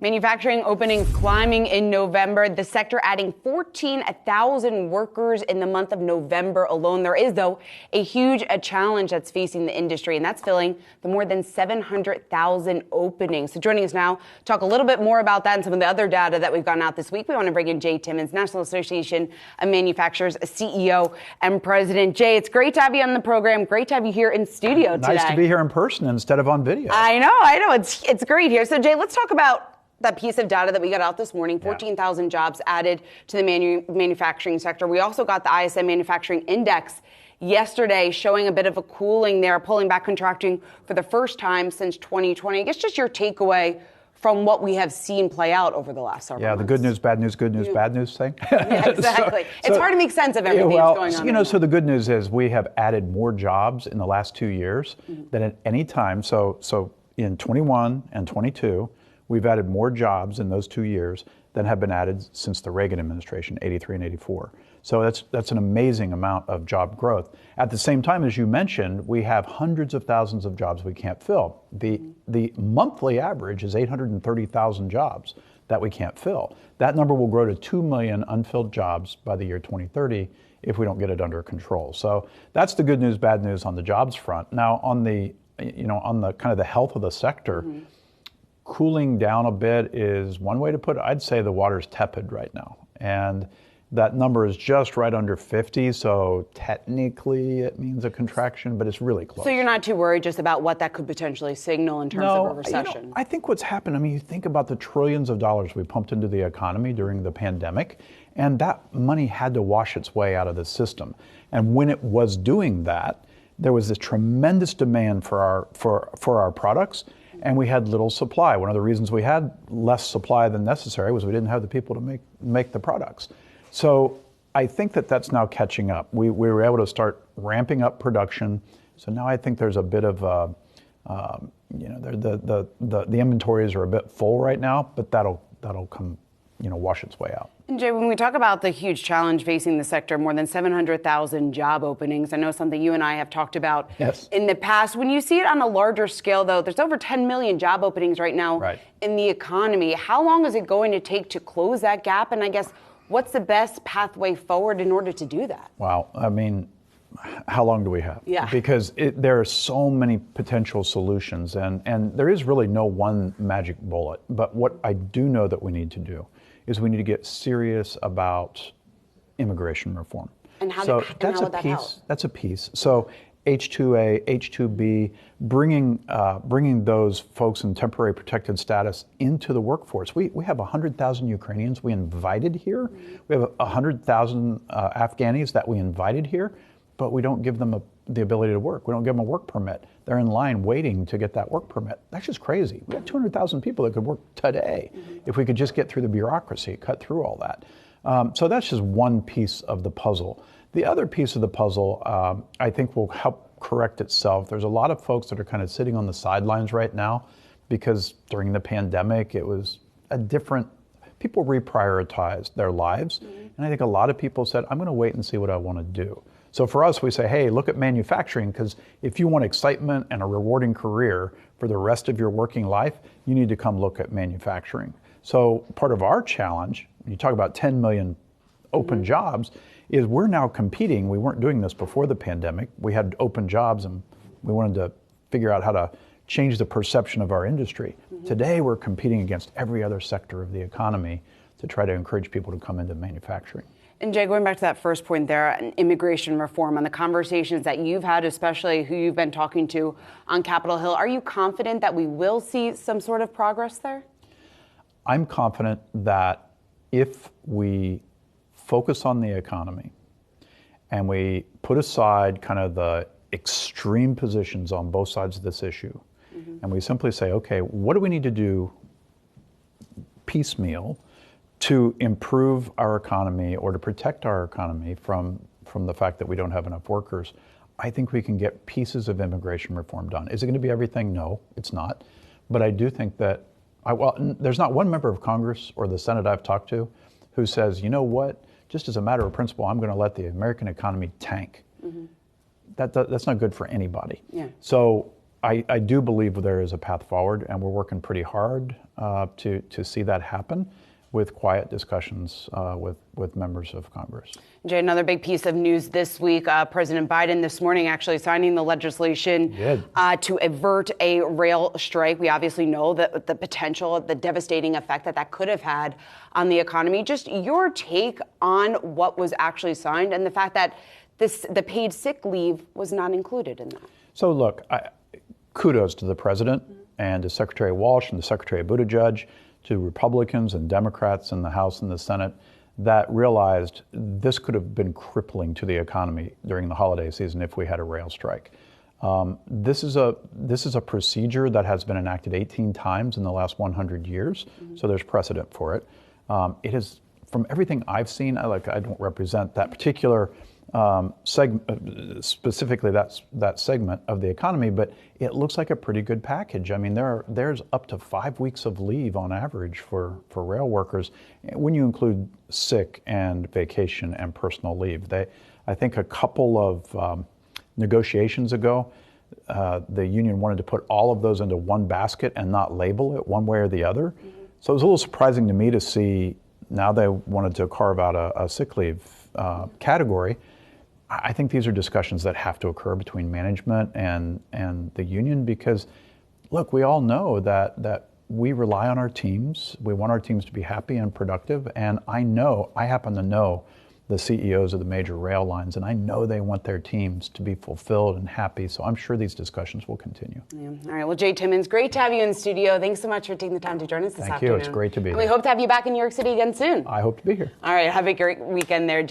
Manufacturing openings climbing in November, the sector adding 14,000 workers in the month of November alone. There is, though, a huge challenge that's facing the industry, and that's filling the more than 700,000 openings. So joining us now, talk a little bit more about that and some of the other data that we've gotten out this week. We want to bring in Jay Timmons, National Association of Manufacturers CEO and President. Jay, it's great to have you on the program. Great to have you here in studio today. Nice to be here in person instead of on video. I know. It's great here. So, Jay, let's talk about that piece of data that we got out this morning, 14,000 jobs added to the manufacturing sector. We also got the ISM Manufacturing Index yesterday showing a bit of a cooling there, pulling back contracting for the first time since 2020. I guess just your takeaway from what we have seen play out over the last several months. The good news, bad news, good news, bad news thing. Yeah, exactly. It's hard to make sense of everything that's going on. So the good news is we have added more jobs in the last 2 years than at any time. So in 21 and 22, we've added more jobs in those 2 years than have been added since the Reagan administration, 83 and 84. So that's an amazing amount of job growth. At the same time, as you mentioned, we have hundreds of thousands of jobs we can't fill. The monthly average is 830,000 jobs that we can't fill. That number will grow to 2 million unfilled jobs by the year 2030 if we don't get it under control. So that's the good news, bad news on the jobs front. Now on the kind of the health of the sector, cooling down a bit is one way to put it. I'd say the water's tepid right now. And that number is just right under 50, so technically it means a contraction, but it's really close. So you're not too worried just about what that could potentially signal in terms of a recession? I think what's happened, you think about the trillions of dollars we pumped into the economy during the pandemic, and that money had to wash its way out of the system. And when it was doing that, there was this tremendous demand for our products, and we had little supply. One of the reasons we had less supply than necessary was we didn't have the people to make the products. So I think that that's now catching up. We were able to start ramping up production. So now I think there's a bit of the inventories are a bit full right now, but that'll come, wash its way out. And Jay, when we talk about the huge challenge facing the sector, more than 700,000 job openings, I know something you and I have talked about in the past. When you see it on a larger scale, though, there's over 10 million job openings right now in the economy. How long is it going to take to close that gap? And I guess, what's the best pathway forward in order to do that? Wow. How long do we have? Yeah. Because there are so many potential solutions, and there is really no one magic bullet. But what I do know that we need to do is we need to get serious about immigration reform. And how would that help? That's a piece. So H-2A, H-2B, bringing those folks in temporary protected status into the workforce. We have 100,000 Ukrainians we invited here. We have 100,000 Afghanis that we invited here, but we don't give them the ability to work. We don't give them a work permit. They're in line waiting to get that work permit. That's just crazy. We have 200,000 people that could work today if we could just get through the bureaucracy, cut through all that. So that's just one piece of the puzzle. The other piece of the puzzle, I think, will help correct itself. There's a lot of folks that are kind of sitting on the sidelines right now because during the pandemic, it was people reprioritized their lives. And I think a lot of people said, I'm going to wait and see what I want to do. So for us, we say, hey, look at manufacturing, because if you want excitement and a rewarding career for the rest of your working life, you need to come look at manufacturing. So part of our challenge, when you talk about 10 million open jobs, is we're now competing. We weren't doing this before the pandemic. We had open jobs and we wanted to figure out how to change the perception of our industry. Today, we're competing against every other sector of the economy to try to encourage people to come into manufacturing. And Jay, going back to that first point there, immigration reform, and the conversations that you've had, especially who you've been talking to on Capitol Hill, are you confident that we will see some sort of progress there? I'm confident that if we focus on the economy and we put aside kind of the extreme positions on both sides of this issue, and we simply say, okay, what do we need to do piecemeal to improve our economy or to protect our economy from the fact that we don't have enough workers, I think we can get pieces of immigration reform done. Is it going to be everything? No, it's not. But I do think that, there's not one member of Congress or the Senate I've talked to who says, you know what, just as a matter of principle, I'm going to let the American economy tank. That's not good for anybody. Yeah. So I do believe there is a path forward, and we're working pretty hard to see that happen with quiet discussions with members of Congress. Jay, another big piece of news this week, President Biden this morning actually signing the legislation to avert a rail strike. We obviously know that the potential, the devastating effect that could have had on the economy. Just your take on what was actually signed and the fact that the paid sick leave was not included in that. So look, kudos to the president and to Secretary Walsh and to Secretary Buttigieg, to Republicans and Democrats in the House and the Senate that realized this could have been crippling to the economy during the holiday season if we had a rail strike. This is a procedure that has been enacted 18 times in the last 100 years, so there's precedent for it. It is, from everything I've seen, I don't represent that particular segment, specifically that segment of the economy, but it looks like a pretty good package. I mean, there's up to 5 weeks of leave on average for rail workers when you include sick and vacation and personal leave. I think a couple of negotiations ago, the union wanted to put all of those into one basket and not label it one way or the other. So it was a little surprising to me to see now they wanted to carve out a sick leave category. I think these are discussions that have to occur between management and the union because, look, we all know that we rely on our teams. We want our teams to be happy and productive. And I happen to know the CEOs of the major rail lines, and I know they want their teams to be fulfilled and happy. So I'm sure these discussions will continue. Yeah. All right. Well, Jay Timmons, great to have you in the studio. Thanks so much for taking the time to join us this afternoon. Thank you. It's great to be here. And we hope to have you back in New York City again soon. I hope to be here. All right. Have a great weekend there, Jay.